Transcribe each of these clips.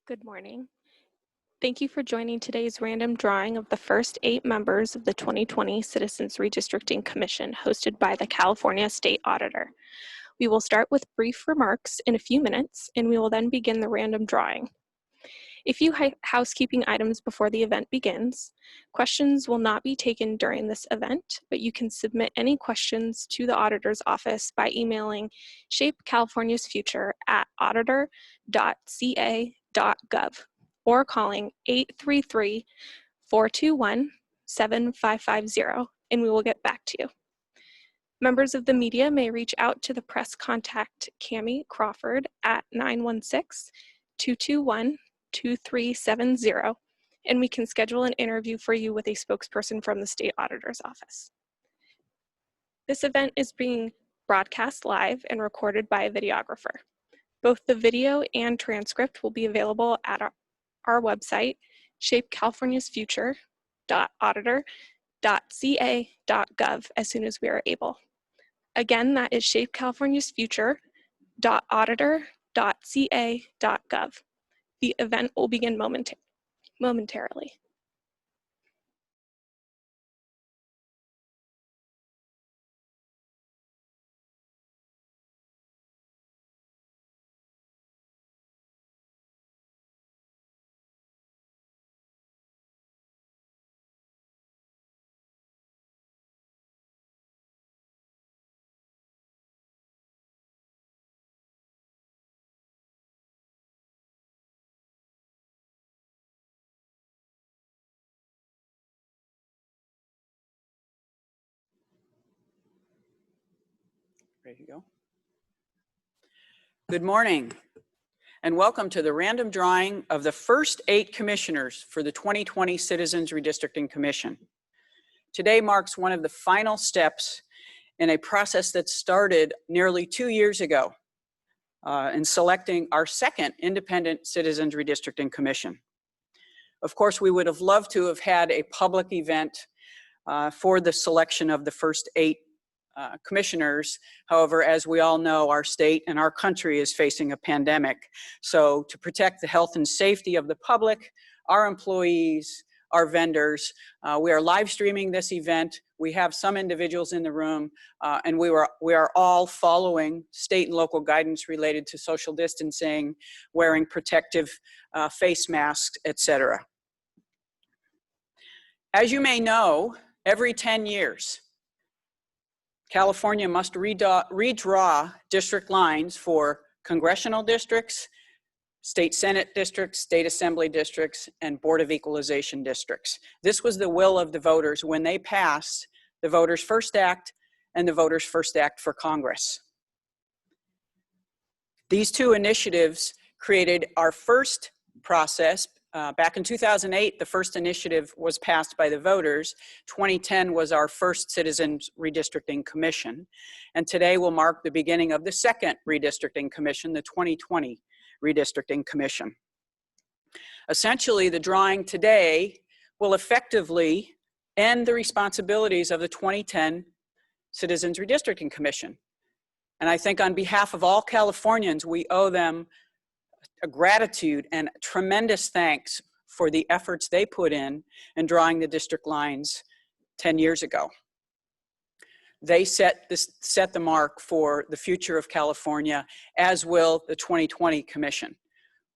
Good morning. Thank you for joining today's random drawing of the first 8 members of the 2020 Citizens Redistricting Commission hosted by the California State Auditor. We will start with brief remarks in a few minutes, and we will then begin the random drawing. A few housekeeping items before the event begins. Questions will not be taken during this event, but you can submit any questions to the auditor's office by emailing Shape California's Future at auditor.ca.gov or calling 833-421-7550, and we will get back to you. Members of the media may reach out to the press contact Cami Crawford at 916-221-2370, and we can schedule an interview for you with a spokesperson from the State Auditor's Office. This event is being broadcast live and recorded by a videographer. Both the video and transcript will be available at our website, shapecaliforniasfuture.auditor.ca.gov, as soon as we are able. Again, that is shapecaliforniasfuture.auditor.ca.gov. The event will begin momentarily. Ready to go? Good morning, and welcome to the random drawing of the first 8 commissioners for the 2020 Citizens Redistricting Commission. Today marks one of the final steps in a process that started nearly 2 years ago in selecting our second independent Citizens Redistricting Commission. Of course, we would have loved to have had a public event for the selection of the first 8 commissioners. However, as we all know, our state and our country is facing a pandemic. So to protect the health and safety of the public, our employees, our vendors, we are live streaming this event. We have some individuals in the room, and we are all following state and local guidance related to social distancing, wearing protective face masks, etc. As you may know, every 10 years, California must redraw district lines for congressional districts, state senate districts, state assembly districts, and Board of Equalization districts. This was the will of the voters when they passed the Voters First Act and the Voters First Act for Congress. These 2 initiatives created our first process. Back in 2008, the first initiative was passed by the voters. 2010 was our first Citizens Redistricting Commission. And today will mark the beginning of the second Redistricting Commission, the 2020 Redistricting Commission. Essentially, the drawing today will effectively end the responsibilities of the 2010 Citizens Redistricting Commission. And I think on behalf of all Californians, we owe them a gratitude and tremendous thanks for the efforts they put in drawing the district lines 10 years ago. They set the mark for the future of California, as will the 2020 Commission.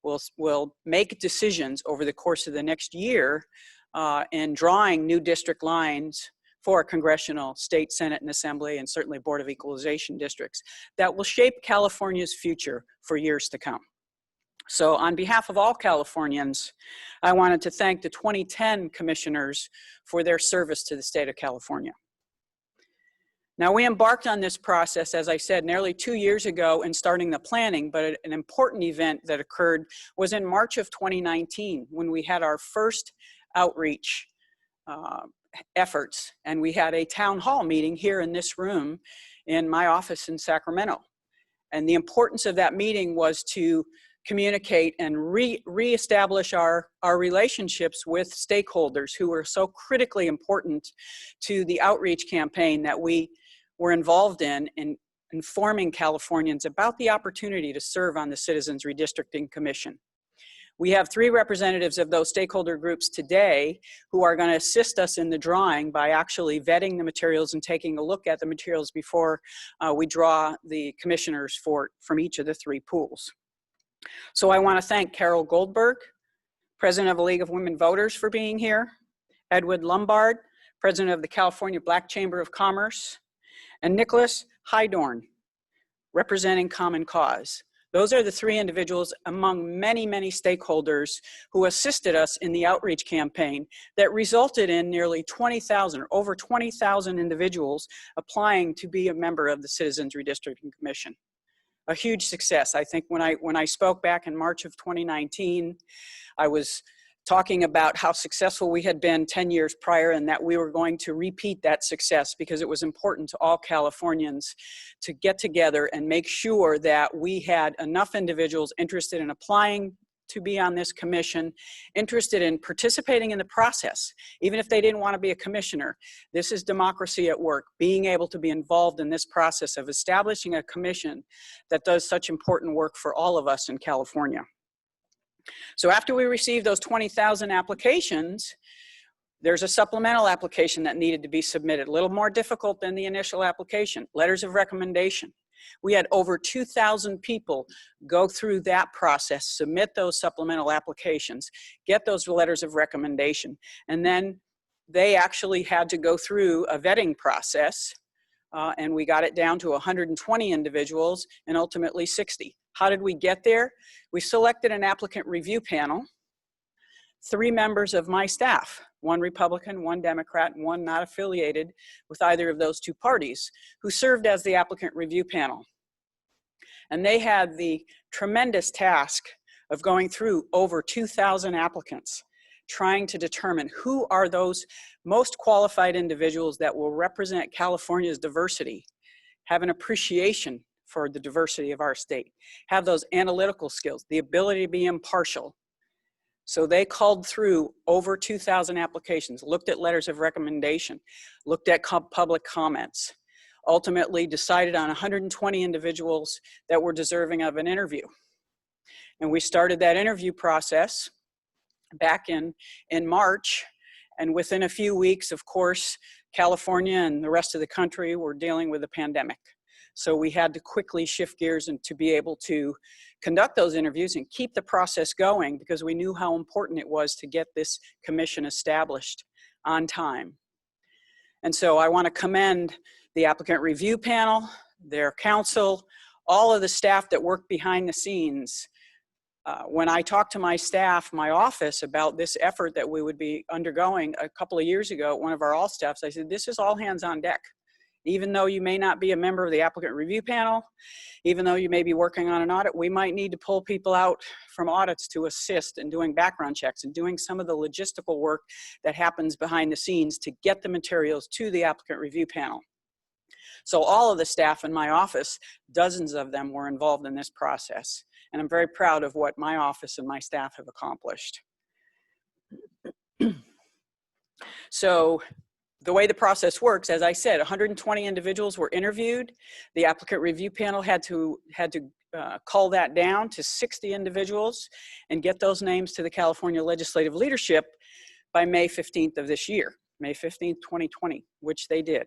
We'll make decisions over the course of the next year in drawing new district lines for congressional, state, senate, and assembly, and certainly Board of Equalization districts that will shape California's future for years to come. So on behalf of all Californians, I wanted to thank the 2010 commissioners for their service to the state of California. Now, we embarked on this process, as I said, nearly 2 years ago in starting the planning, but an important event that occurred was in March of 2019 when we had our first outreach efforts, and we had a town hall meeting here in this room in my office in Sacramento. And the importance of that meeting was to communicate and reestablish our relationships with stakeholders who were so critically important to the outreach campaign that we were involved in informing Californians about the opportunity to serve on the Citizens Redistricting Commission. We have 3 representatives of those stakeholder groups today who are going to assist us in the drawing by actually vetting the materials and taking a look at the materials before we draw the commissioners from each of the 3 pools. So I want to thank Carol Goldberg, President of the League of Women Voters, for being here, Edward Lombard, President of the California Black Chamber of Commerce, and Nicholas Hydorn, representing Common Cause. Those are the 3 individuals among many, many stakeholders who assisted us in the outreach campaign that resulted in nearly 20,000, or over 20,000 individuals applying to be a member of the Citizens Redistricting Commission. A huge success. I think when I spoke back in March of 2019, I was talking about how successful we had been 10 years prior and that we were going to repeat that success because it was important to all Californians to get together and make sure that we had enough individuals interested in applying to be on this commission, interested in participating in the process, even if they didn't want to be a commissioner. This is democracy at work, being able to be involved in this process of establishing a commission that does such important work for all of us in California. So after we received those 20,000 applications, there's a supplemental application that needed to be submitted, a little more difficult than the initial application, letters of recommendation. We had over 2,000 people go through that process, submit those supplemental applications, get those letters of recommendation, and then they actually had to go through a vetting process, and we got it down to 120 individuals and ultimately 60. How did we get there? We selected an applicant review panel, 3 members of my staff, 1 Republican, 1 Democrat, and 1 not affiliated with either of those 2 parties, who served as the applicant review panel. And they had the tremendous task of going through over 2,000 applicants, trying to determine who are those most qualified individuals that will represent California's diversity, have an appreciation for the diversity of our state, have those analytical skills, the ability to be impartial. So they culled through over 2,000 applications, looked at letters of recommendation, looked at public comments, ultimately decided on 120 individuals that were deserving of an interview. And we started that interview process back in March, and within a few weeks, of course, California and the rest of the country were dealing with the pandemic. So we had to quickly shift gears and to be able to conduct those interviews and keep the process going because we knew how important it was to get this commission established on time. And so I want to commend the applicant review panel, their counsel, all of the staff that worked behind the scenes. When I talked to my staff, my office, about this effort that we would be undergoing a couple of years ago at one of our all staffs, I said, this is all hands on deck. Even though you may not be a member of the applicant review panel, even though you may be working on an audit, we might need to pull people out from audits to assist in doing background checks and doing some of the logistical work that happens behind the scenes to get the materials to the applicant review panel. So all of the staff in my office, dozens of them, were involved in this process. And I'm very proud of what my office and my staff have accomplished. So the way the process works, as I said, 120 individuals were interviewed. The applicant review panel had to cull that down to 60 individuals and get those names to the California legislative leadership by May 15th of this year, May 15th, 2020, which they did.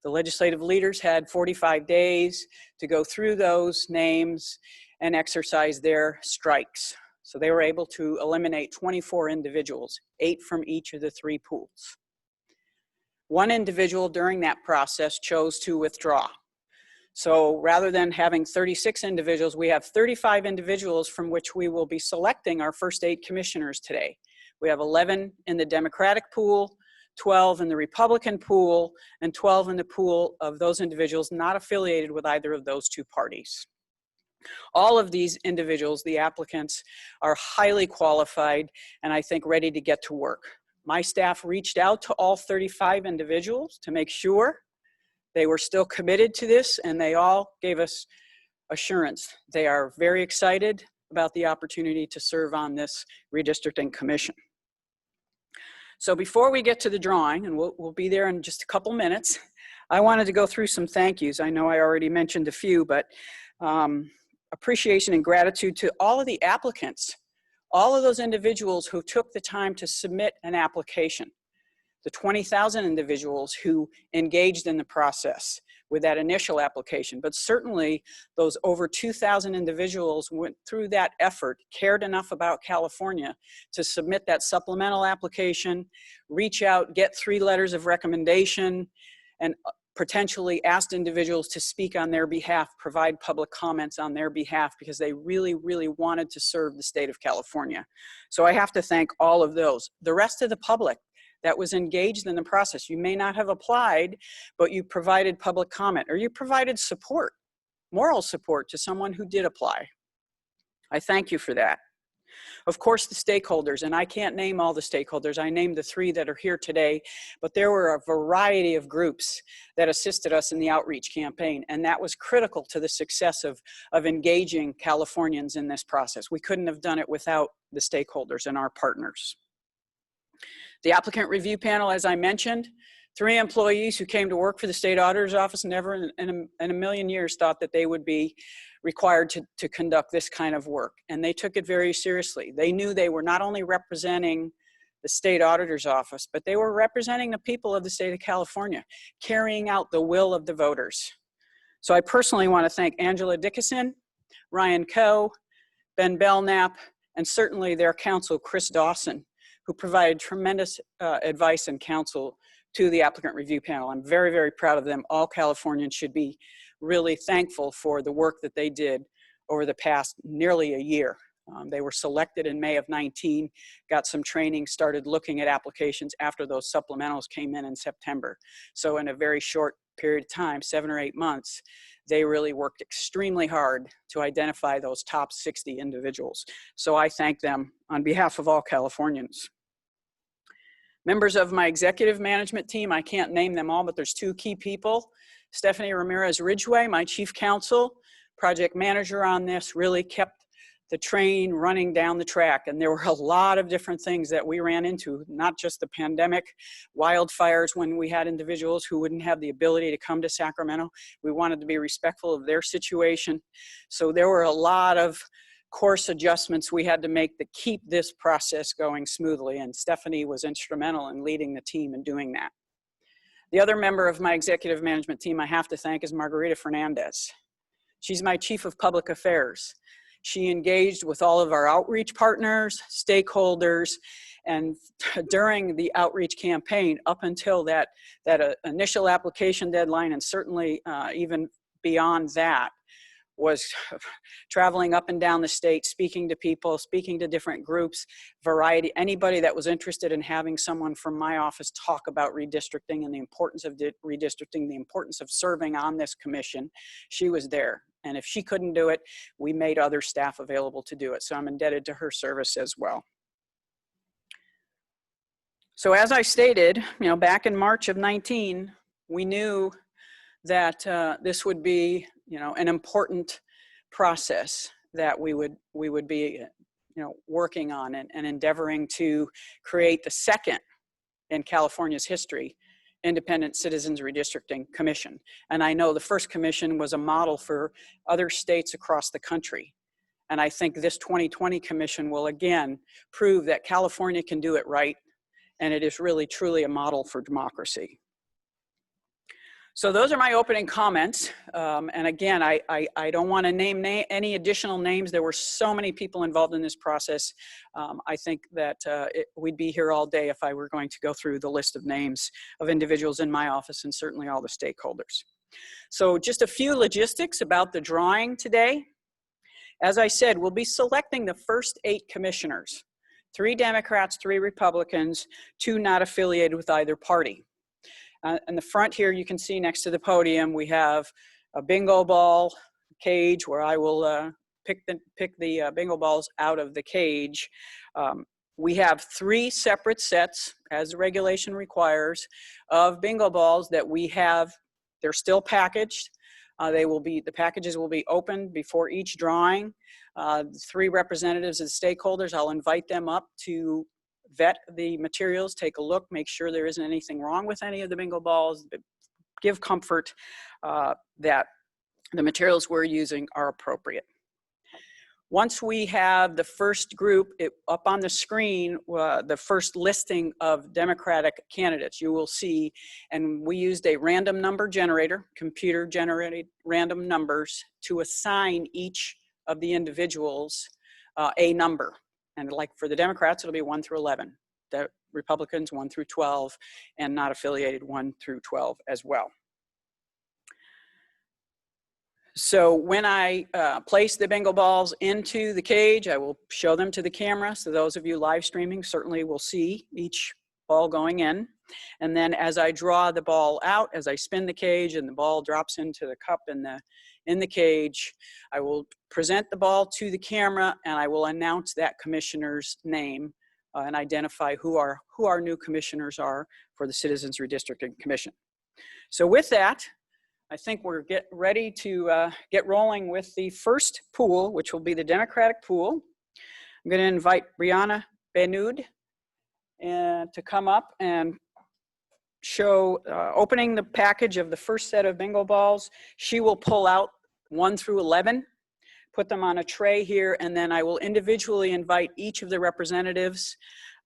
The legislative leaders had 45 days to go through those names and exercise their strikes. So they were able to eliminate 24 individuals, 8 from each of the 3 pools. 1 individual during that process chose to withdraw. So rather than having 36 individuals, we have 35 individuals from which we will be selecting our first 8 commissioners today. We have 11 in the Democratic pool, 12 in the Republican pool, and 12 in the pool of those individuals not affiliated with either of those 2 parties. All of these individuals, the applicants, are highly qualified and I think ready to get to work. My staff reached out to all 35 individuals to make sure they were still committed to this, and they all gave us assurance. They are very excited about the opportunity to serve on this redistricting commission. So before we get to the drawing, and we'll be there in just a couple minutes, I wanted to go through some thank yous. I know I already mentioned a few, but appreciation and gratitude to all of the applicants all of those individuals who took the time to submit an application, the 20,000 individuals who engaged in the process with that initial application, but certainly those over 2,000 individuals went through that effort, cared enough about California to submit that supplemental application, reach out, get 3 letters of recommendation, and potentially asked individuals to speak on their behalf, provide public comments on their behalf, because they really, really wanted to serve the state of California. So I have to thank all of those. The rest of the public that was engaged in the process, you may not have applied, but you provided public comment, or you provided support, moral support to someone who did apply. I thank you for that. Of course, the stakeholders, and I can't name all the stakeholders. I named the 3 that are here today, but there were a variety of groups that assisted us in the outreach campaign, and that was critical to the success of engaging Californians in this process. We couldn't have done it without the stakeholders and our partners. The applicant review panel, as I mentioned, 3 employees who came to work for the state auditor's office, never in a million years thought that they would be required to conduct this kind of work. And they took it very seriously. They knew they were not only representing the state auditor's office, but they were representing the people of the state of California, carrying out the will of the voters. So I personally want to thank Angela Dickinson, Ryan Coe, Ben Belknap, and certainly their counsel, Chris Dawson, who provided tremendous advice and counsel to the applicant review panel. I'm very, very proud of them. All Californians should be really thankful for the work that they did over the past nearly a year. They were selected in May of 19, got some training, started looking at applications after those supplementals came in September. So in a very short period of time, 7 or 8 months, they really worked extremely hard to identify those top 60 individuals. So I thank them on behalf of all Californians. Members of my executive management team, I can't name them all, but there's 2 key people. Stephanie Ramirez Ridgway, my chief counsel, project manager on this, really kept the train running down the track. And there were a lot of different things that we ran into, not just the pandemic, wildfires when we had individuals who wouldn't have the ability to come to Sacramento. We wanted to be respectful of their situation. So there were a lot of course adjustments we had to make to keep this process going smoothly, and Stephanie was instrumental in leading the team in doing that. The other member of my executive management team I have to thank is Margarita Fernandez. She's my chief of public affairs. She engaged with all of our outreach partners, stakeholders, and during the outreach campaign, up until that initial application deadline, and certainly even beyond that, was traveling up and down the state, speaking to people, speaking to different groups, variety, anybody that was interested in having someone from my office talk about redistricting and the importance of redistricting, the importance of serving on this commission. She was there. And if she couldn't do it, we made other staff available to do it. So I'm indebted to her service as well. So as I stated, back in March of 19, we knew that this would be, an important process that we would be, working on and endeavoring to create the second in California's history Independent Citizens Redistricting Commission. And I know the first commission was a model for other states across the country. And I think this 2020 commission will again prove that California can do it right, and it is really truly a model for democracy. So those are my opening comments. And again, I don't want to name any additional names. There were so many people involved in this process. I think that we'd be here all day if I were going to go through the list of names of individuals in my office and certainly all the stakeholders. So just a few logistics about the drawing today. As I said, we'll be selecting the first 8 commissioners, 3 Democrats, 3 Republicans, 2 not affiliated with either party. In the front here, you can see next to the podium, we have a bingo ball cage where I will pick the bingo balls out of the cage. We have 3 separate sets, as the regulation requires, of bingo balls that we have. They're still packaged. The packages will be opened before each drawing. 3 representatives of the stakeholders, I'll invite them up to vet the materials, take a look, make sure there isn't anything wrong with any of the bingo balls, give comfort that the materials we're using are appropriate. Once we have the first group up on the screen, the first listing of Democratic candidates, you will see, and we used a random number generator, computer generated random numbers to assign each of the individuals a number. And like for the Democrats, it'll be 1 through 11. The Republicans 1 through 12, and not affiliated 1 through 12 as well. So when I place the bingo balls into the cage, I will show them to the camera. So those of you live streaming certainly will see each ball going in. And then as I draw the ball out, as I spin the cage and the ball drops into the cup in the cage, I will present the ball to the camera and I will announce that commissioner's name and identify who our new commissioners are for the Citizens Redistricting Commission. So with that, I think we're ready to get rolling with the first pool, which will be the Democratic pool. I'm going to invite Brianna Benoud to come up and show opening the package of the first set of bingo balls. She will pull out 1 through 11, put them on a tray here, and then I will individually invite each of the representatives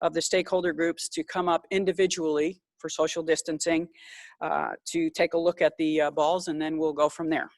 of the stakeholder groups to come up individually for social distancing to take a look at the balls, and then we'll go from there.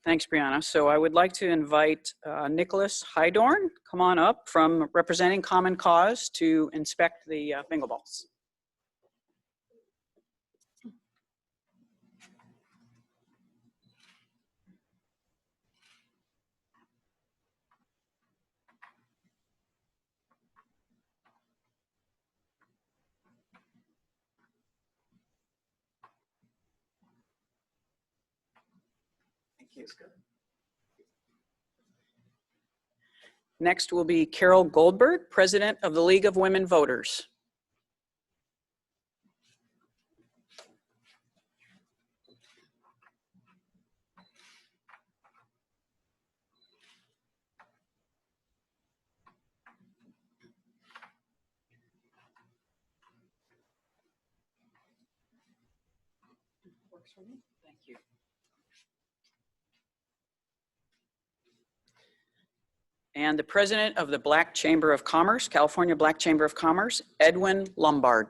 Thanks, Brianna. So I would like to invite Nicholas Hydorn, come on up, from representing Common Cause, to inspect the bingo balls. Next will be Carol Goldberg, President of the League of Women Voters. Works for me. Thank you. And the President of the Black Chamber of Commerce, California Black Chamber of Commerce, Edwin Lombard.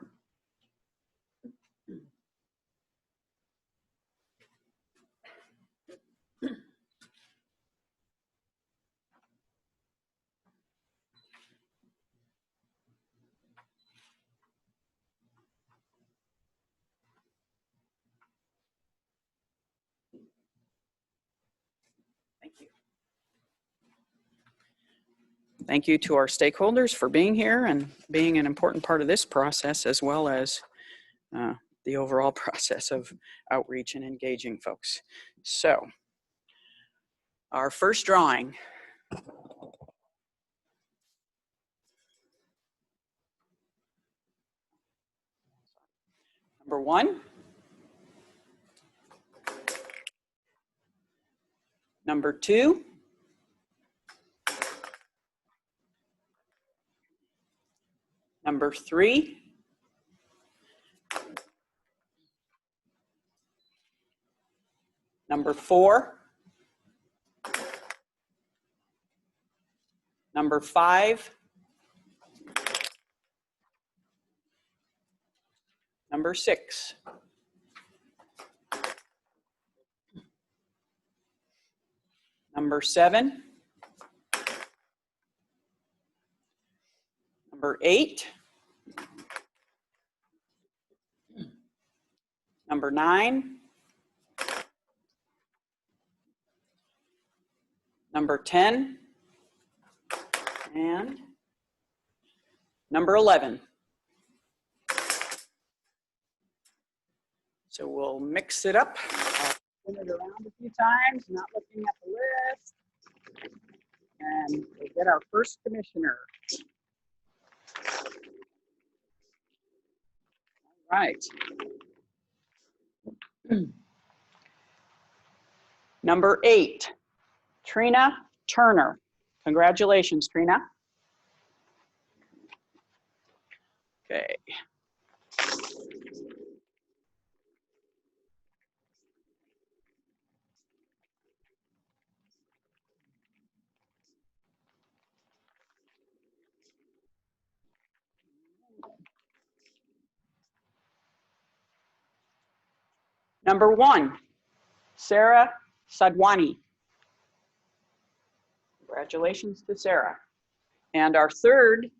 Thank you to our stakeholders for being here and being an important part of this process, as well as the overall process of outreach and engaging folks. So, our first drawing. Number 1. Number 2. Number 3. Number 4. Number 5. Number 6. Number 7. Number 8. Number 9. Number 10. And number 11. So we'll mix it up. Spin it around a few times, not looking at the list. And we'll get our first commissioner. All right. Number 8, Trina Turner. Congratulations, Trina. Okay. Number 1, Sarah Sadwani. Congratulations to Sarah. And our third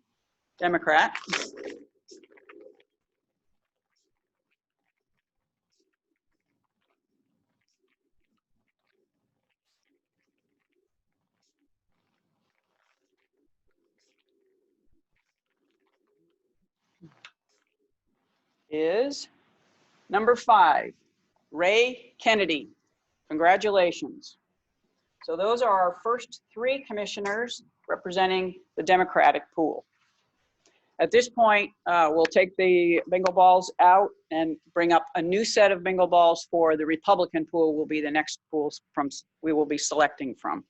Democrat is number 5, Ray Kennedy. Congratulations. So those are our first 3 commissioners representing the Democratic pool. At this point, we'll take the bingo balls out and bring up a new set of bingo balls for the Republican pool. Will be the next pools we will be selecting from.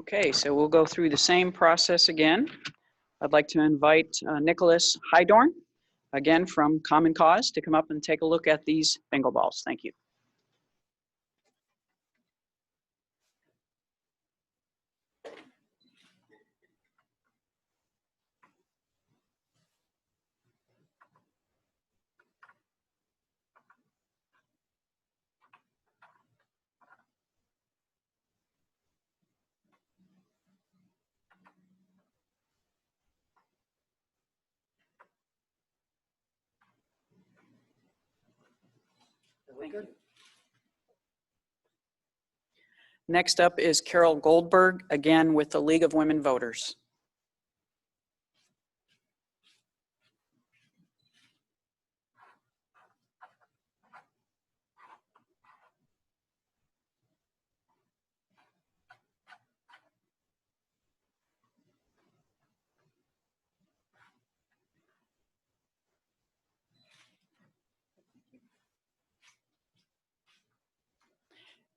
Okay, so we'll go through the same process again. I'd like to invite Nicholas Hydorn, again from Common Cause, to come up and take a look at these bingo balls. Thank you. Thank you. Next up is Carol Goldberg, again with the League of Women Voters.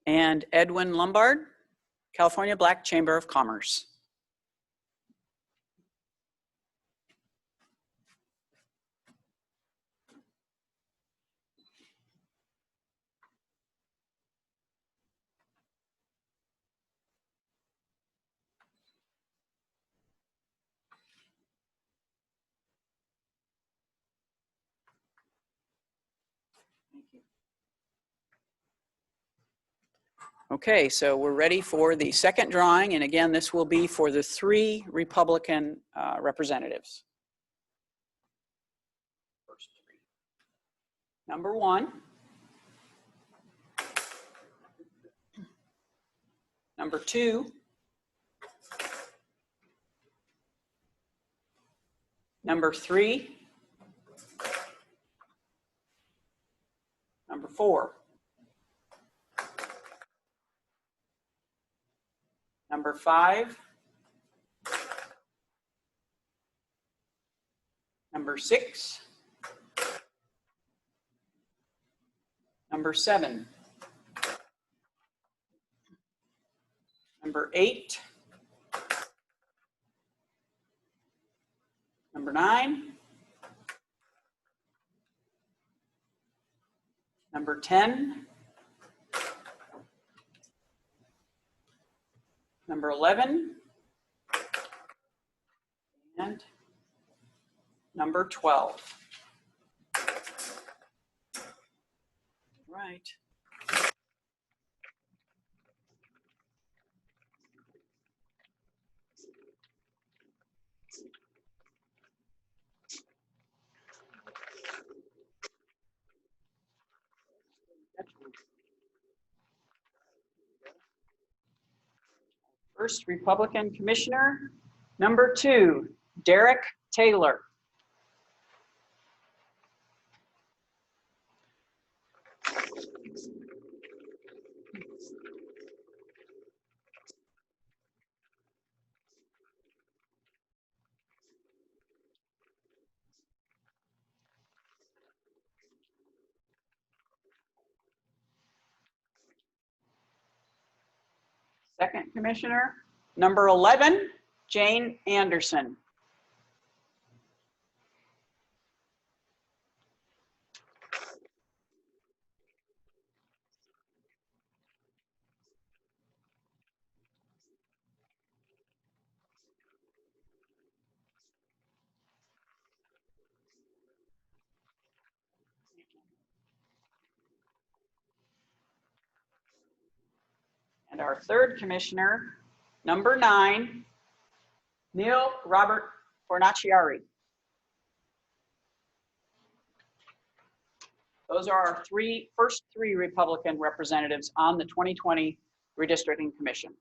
And Edwin Lombard, California Black Chamber of Commerce. Okay, so we're ready for the second drawing, and again, this will be for the 3 Republican representatives. Number 1. Number 2. Number 3. Number 4. Number 5. Number 6. Number 7. Number 8. Number 9. Number 10. Number 11. And number 12. Right. First Republican Commissioner, number 2, Derek Taylor. Second Commissioner, number 11, Jane Anderson. And our third Commissioner, number 9, Neil Robert Fornaciari. Those are our first three Republican representatives on the 2020 Redistricting Commission.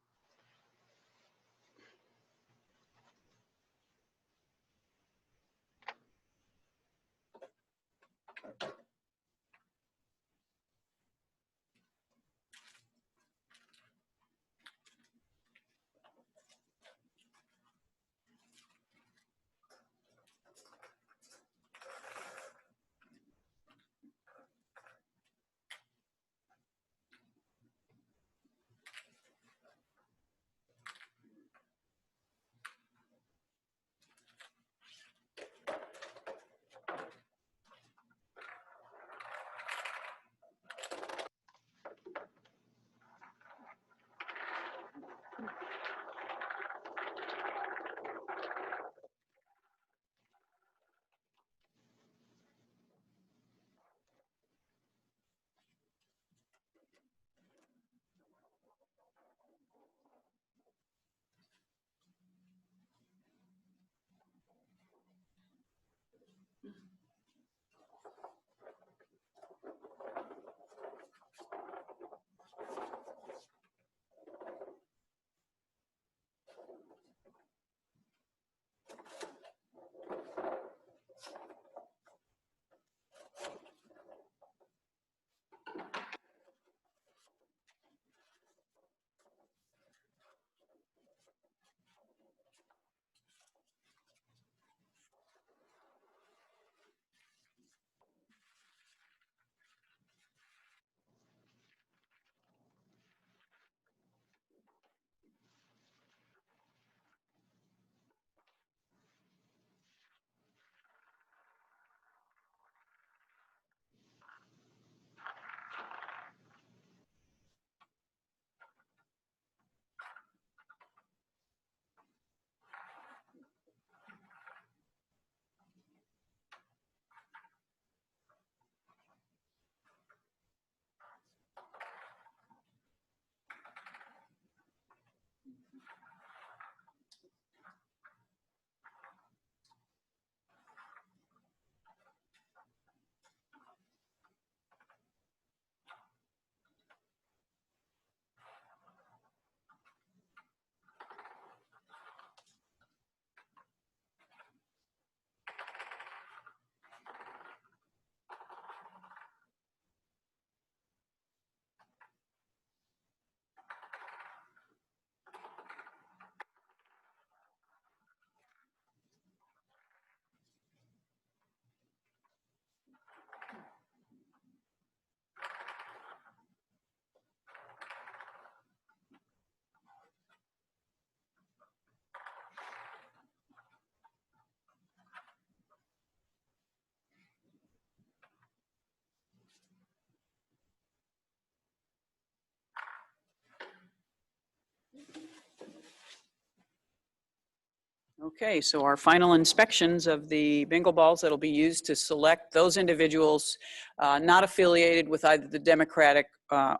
Okay, so our final inspections of the bingo balls that'll be used to select those individuals not affiliated with either the Democratic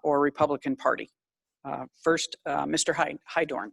or Republican Party. First, Mr. Hydorn.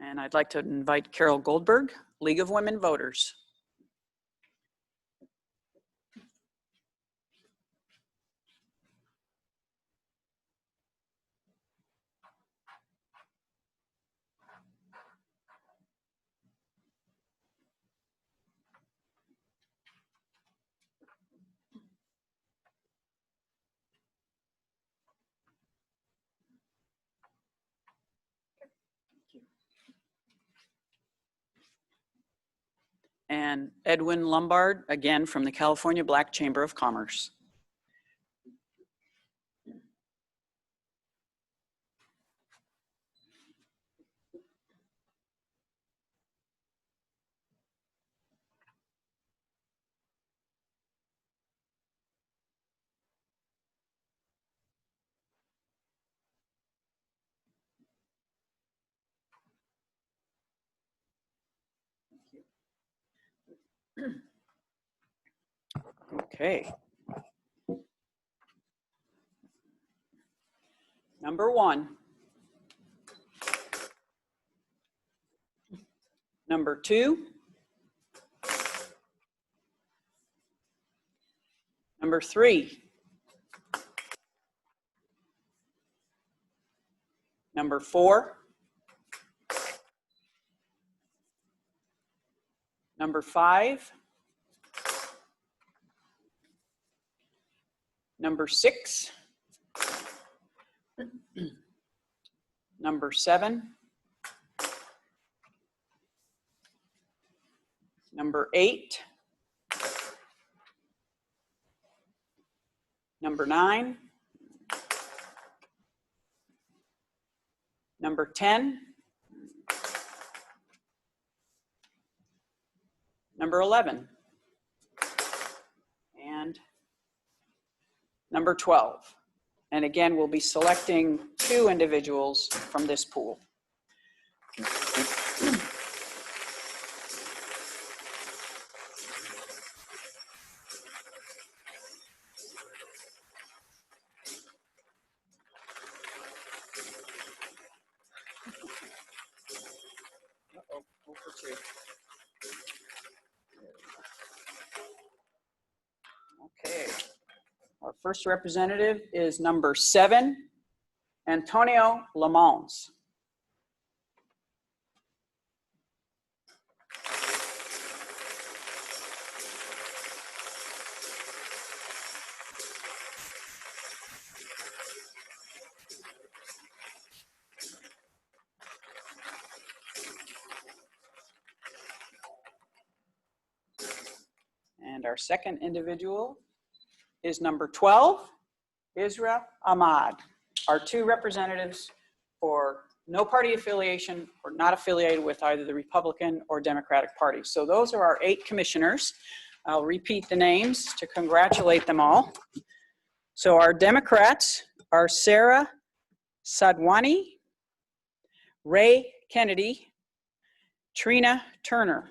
And I'd like to invite Carol Goldberg, League of Women Voters. And Edwin Lombard, again from the California Black Chamber of Commerce. Okay. Number 1. Number 2. Number 3. Number 4. Number 5. Number 6. Number 7. Number 8. Number 9. Number 10. Number 11. And number 12. And again, we'll be selecting 2 individuals from this pool. Okay. Our first representative is number 7, Antonio Lamons. And our second individual is number 12, Isra Ahmad. Our 2 representatives for no party affiliation or not affiliated with either the Republican or Democratic Party. So those are our 8 commissioners. I'll repeat the names to congratulate them all. So our Democrats are Sarah Sadwani, Ray Kennedy, Trina Turner.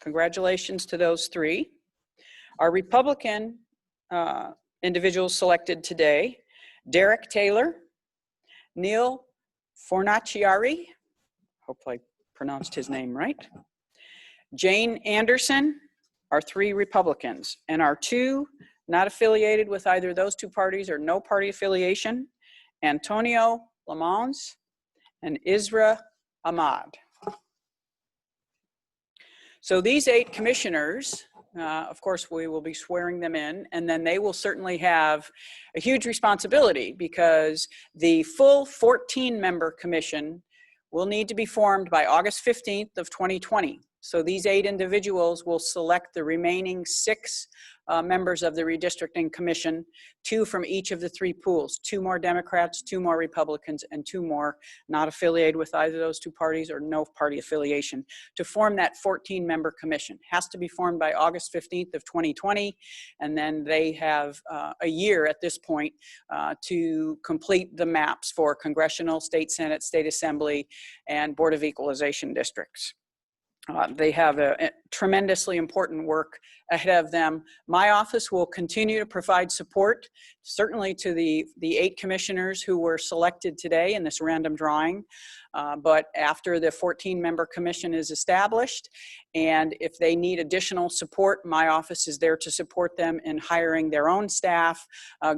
Congratulations to those 3. Our Republican individuals selected today, Derek Taylor, Neil Fornaciari, hopefully I pronounced his name right, Jane Anderson, our 3 Republicans, and our 2 not affiliated with either those 2 parties or no party affiliation, Antonio Lamons and Isra Ahmad. So these 8 commissioners of course, we will be swearing them in, and then they will certainly have a huge responsibility because the full 14-member commission will need to be formed by August 15th of 2020. So these 8 individuals will select the remaining 6 members of the redistricting commission, 2 from each of the 3 pools, 2 more Democrats, 2 more Republicans, and 2 more not affiliated with either of those 2 parties or no party affiliation to form that 14-member commission. Has to be formed by August 15th of 2020, and then they have a year at this point to complete the maps for congressional, state senate, state assembly, and Board of Equalization districts. They have a tremendously important work ahead of them. My office will continue to provide support, certainly to the 8 commissioners who were selected today in this random drawing. But after the 14-member commission is established, and if they need additional support, my office is there to support them in hiring their own staff,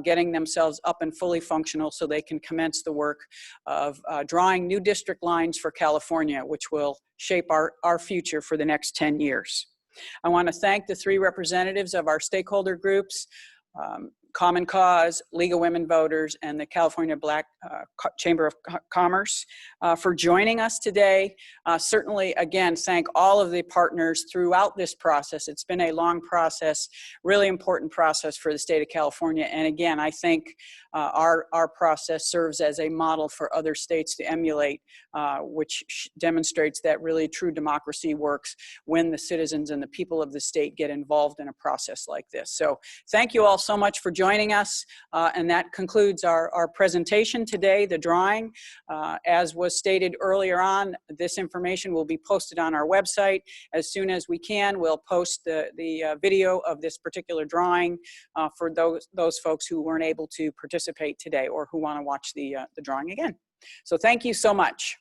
getting themselves up and fully functional so they can commence the work of drawing new district lines for California, which will shape our future for the next 10 years. I want to thank the 3 representatives of our stakeholder groups, Common Cause, League of Women Voters, and the California Black Chamber of Commerce for joining us today. Certainly, again, thank all of the partners throughout this process. It's been a long process, really important process for the state of California. And again, I think our process serves as a model for other states to emulate, which demonstrates that really true democracy works when the citizens and the people of the state get involved in a process like this. So thank you all so much for joining us. And that concludes our presentation today, the drawing. As was stated earlier on, this information will be posted on our website. As soon as we can, we'll post the video of this particular drawing for those folks who weren't able to participate today or who want to watch the drawing again. So thank you so much.